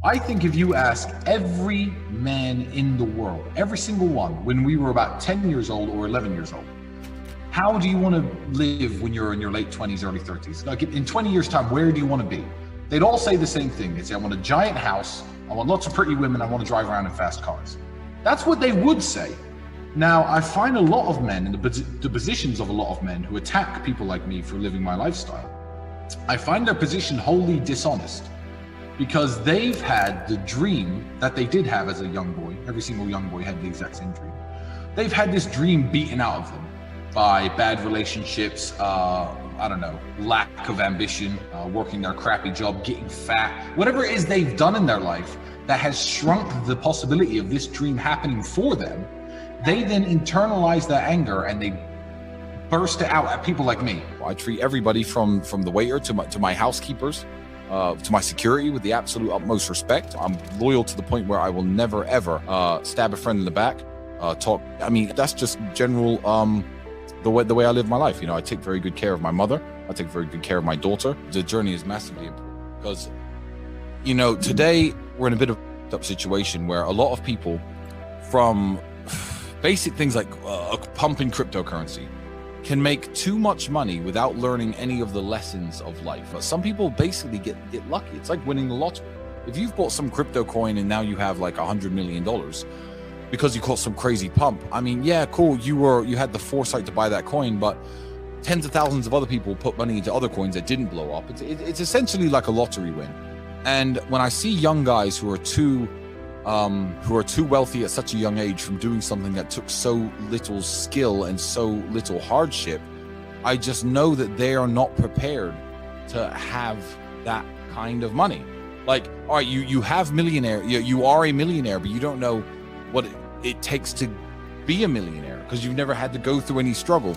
I think if you ask every man in the world, every single one, when we were about 10 years old or 11 years old, how do you want to live when you're in your late 20s, early 30s? Like in 20 years time, where do you want to be? They'd all say the same thing. They'd say, I want a giant house. I want lots of pretty women. I want to drive around in fast cars. That's what they would say. Now, I find a lot of men in the positions of a lot of men who attack people like me for living my lifestyle. I find their position wholly dishonest because they've had the dream that they did have as a young boy. Every single young boy had the exact same dream. They've had this dream beaten out of them by bad relationships, lack of ambition, working their crappy job, getting fat, whatever it is they've done in their life that has shrunk the possibility of this dream happening for them. They then internalize that anger and they burst it out at people like me. I treat everybody from the waiter to my housekeepers, to my security with the absolute utmost respect. I'm loyal to the point where I will never ever stab a friend in the back, talk. I mean, that's just general the way I live my life. You know, I take very good care of my mother. I take very good care of my daughter. The journey is massively important because, you know, today we're in a bit of a up situation where a lot of people, from basic things like pumping cryptocurrency, can make too much money without learning any of the lessons of life. But some people basically get lucky. It's like winning the lottery. If you've bought some crypto coin and now you have like $100 million because you caught some crazy pump, I mean, yeah, cool. You had the foresight to buy that coin, but tens of thousands of other people put money into other coins that didn't blow up. It's essentially like a lottery win. And when I see young guys who are too wealthy at such a young age from doing something that took so little skill and so little hardship, I just know that they are not prepared to have that kind of money. Like, all right, you have millionaire, you are a millionaire, but you don't know what it takes to be a millionaire because you've never had to go through any struggle.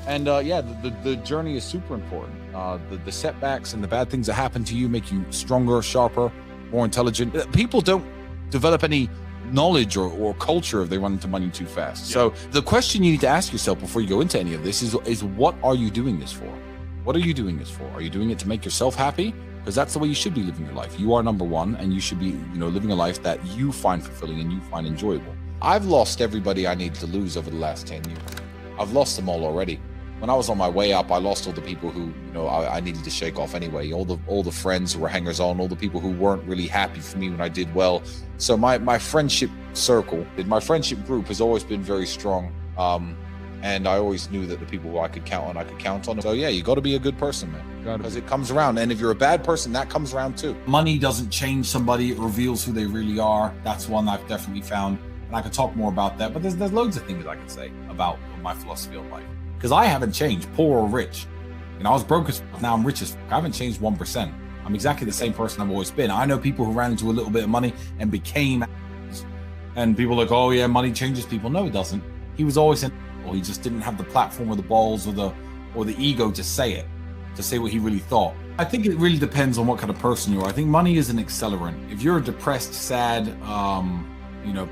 And the journey is super important. The setbacks and the bad things that happen to you make you stronger, sharper, more intelligent. People don't develop any knowledge or culture if they run into money too fast. Yeah. So the question you need to ask yourself before you go into any of this is what are you doing this for? What are you doing this for? Are you doing it to make yourself happy? Because that's the way you should be living your life. You are number one, and you should be, living a life that you find fulfilling and you find enjoyable. I've lost everybody I needed to lose over the last 10 years. I've lost them all already. When I was on my way up, I lost all the people who, I needed to shake off anyway. All the friends who were hangers on, all the people who weren't really happy for me when I did well. So my friendship circle, my friendship group has always been very strong. And I always knew that the people who I could count on. So yeah, you got to be a good person, man, because it comes around. And if you're a bad person, that comes around too. Money doesn't change somebody; it reveals who they really are. That's one I've definitely found, and I could talk more about that. But there's loads of things I could say about my philosophy of life, because I haven't changed, poor or rich. I was broke as now I'm rich as I haven't changed 1%. I'm exactly the same person I've always been. I know people who ran into a little bit of money and became, and people are like, oh yeah, money changes people. No, it doesn't. He was always in. Or he just didn't have the platform or the balls or the ego to say what he really thought. I think it really depends on what kind of person you are. I think money is an accelerant. If you're a depressed, sad,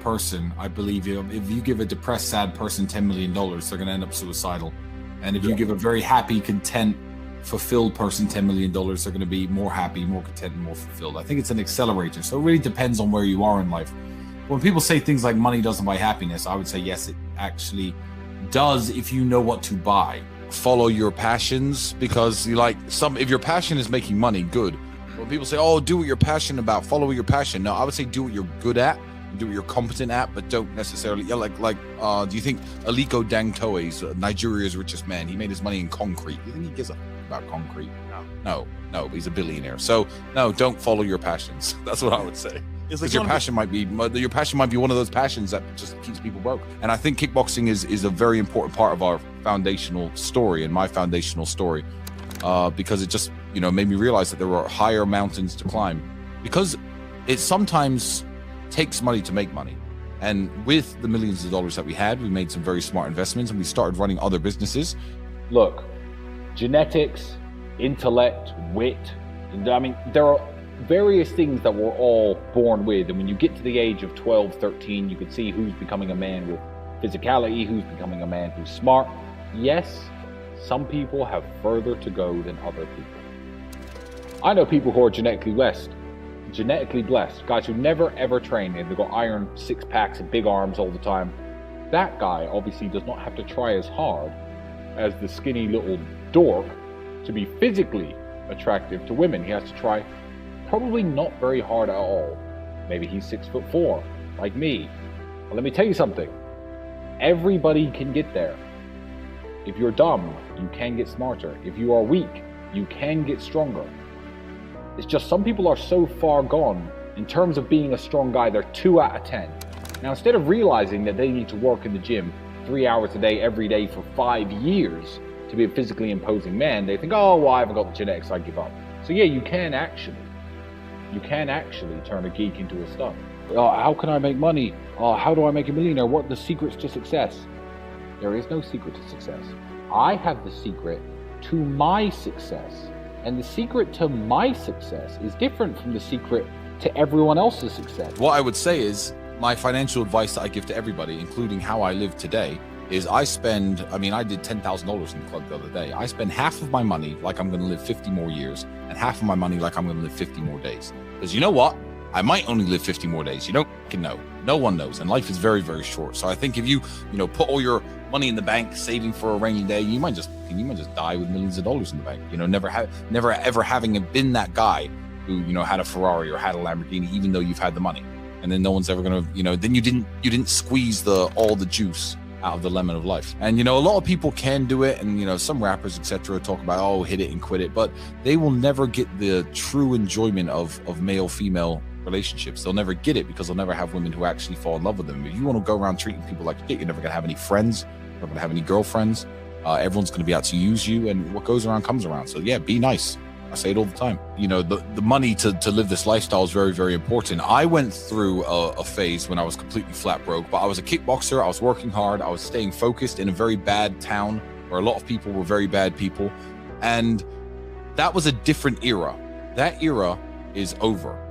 person, I believe if you give a depressed, sad person $10 million, they're going to end up suicidal. And if you give a very happy, content, fulfilled person $10 million, they're going to be more happy, more content, and more fulfilled. I think it's an accelerator. So it really depends on where you are in life. When people say things like money doesn't buy happiness, I would say yes, it actually does if you know what to buy. Follow your passions, because if your passion is making money, good. When people say, oh, do what you're passionate about, follow your passion. No, I would say do what you're good at, do what you're competent at, but don't necessarily, do you think Aliko Dangote is Nigeria's richest man? He made his money in concrete. Do you think he gives a about concrete? No, he's a billionaire. So no, don't follow your passions. That's what I would say. Because your passion might be one of those passions that just keeps people broke. And I think kickboxing is a very important part of our foundational story and my foundational story, because it just made me realize that there were higher mountains to climb, because it sometimes takes money to make money. And with the millions of dollars that we had, we made some very smart investments and we started running other businesses. Look, genetics, intellect, wit, there are various things that we're all born with, and when you get to the age of 12, 13, you can see who's becoming a man with physicality, who's becoming a man who's smart. Yes, some people have further to go than other people. I know people who are genetically blessed, genetically blessed, guys who never ever train, and they've got iron six packs and big arms all the time, that guy obviously does not have to try as hard as the skinny little dork to be physically attractive to women. He has to try probably not very hard at all. Maybe he's 6'4", like me. But let me tell you something. Everybody can get there. If you're dumb, you can get smarter. If you are weak, you can get stronger. It's just some people are so far gone in terms of being a strong guy, they're 2 out of 10. Now, instead of realizing that they need to work in the gym 3 hours a day, every day for 5 years to be a physically imposing man, they think, oh, well, I haven't got the genetics, I give up. So yeah, you can actually turn a geek into a stud. How can I make money? How do I make a millionaire? What are the secrets to success? There is no secret to success. I have the secret to my success. And the secret to my success is different from the secret to everyone else's success. What I would say is, my financial advice that I give to everybody, including how I live today, is I did $10,000 in the club the other day. I spend half of my money like I'm going to live 50 more years, and half of my money like I'm going to live 50 more days. Because you know what? I might only live 50 more days. You don't know. No one knows. And life is very, very short. So I think if you put all your money in the bank, saving for a rainy day, you might just die with millions of dollars in the bank. Never ever having been that guy who, had a Ferrari or had a Lamborghini, even though you've had the money. And then no one's ever going to, then you didn't squeeze all the juice out of the lemon of life. And, a lot of people can do it. And, some rappers, etc., talk about, hit it and quit it, but they will never get the true enjoyment of male-female relationships. They'll never get it because they'll never have women who actually fall in love with them. If you want to go around treating people like shit, you're never going to have any friends. You're never going to have any girlfriends. Everyone's going to be out to use you, and what goes around comes around. So yeah, be nice. I say it all the time. The money to live this lifestyle is very, very important. I went through a phase when I was completely flat broke, but I was a kickboxer. I was working hard. I was staying focused in a very bad town where a lot of people were very bad people. And that was a different era. That era is over.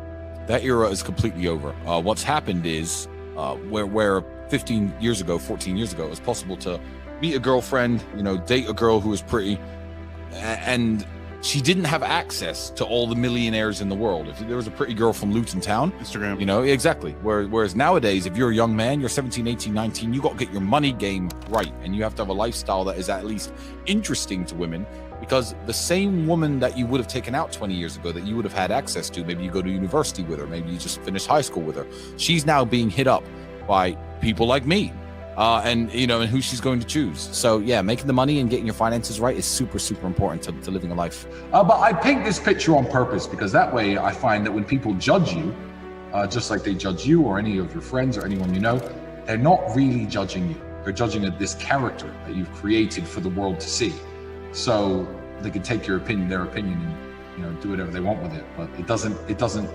That era is completely over. What's happened is where 14 years ago, it was possible to meet a girlfriend, date a girl who was pretty, and she didn't have access to all the millionaires in the world. If there was a pretty girl from Luton Town, Instagram, exactly. Whereas nowadays, if you're a young man, you're 17, 18, 19, you got to get your money game right. And you have to have a lifestyle that is at least interesting to women, because the same woman that you would have taken out 20 years ago that you would have had access to, maybe you go to university with her, maybe you just finished high school with her, she's now being hit up by people like me. And who she's going to choose. So yeah, making the money and getting your finances right is super, super important to living a life. But I paint this picture on purpose because that way I find that when people judge you, just like they judge you or any of your friends or anyone they're not really judging you. They're judging this character that you've created for the world to see. So they can take their opinion, and do whatever they want with it. But it doesn't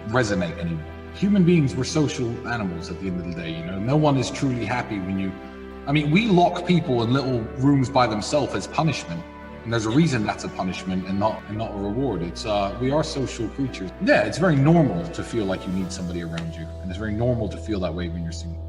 resonate anymore. Human beings, we're social animals at the end of the day. No one is truly happy we lock people in little rooms by themselves as punishment, and there's a reason that's a punishment and not a reward. It's we are social creatures. Yeah, it's very normal to feel like you need somebody around you, and it's very normal to feel that way when you're single.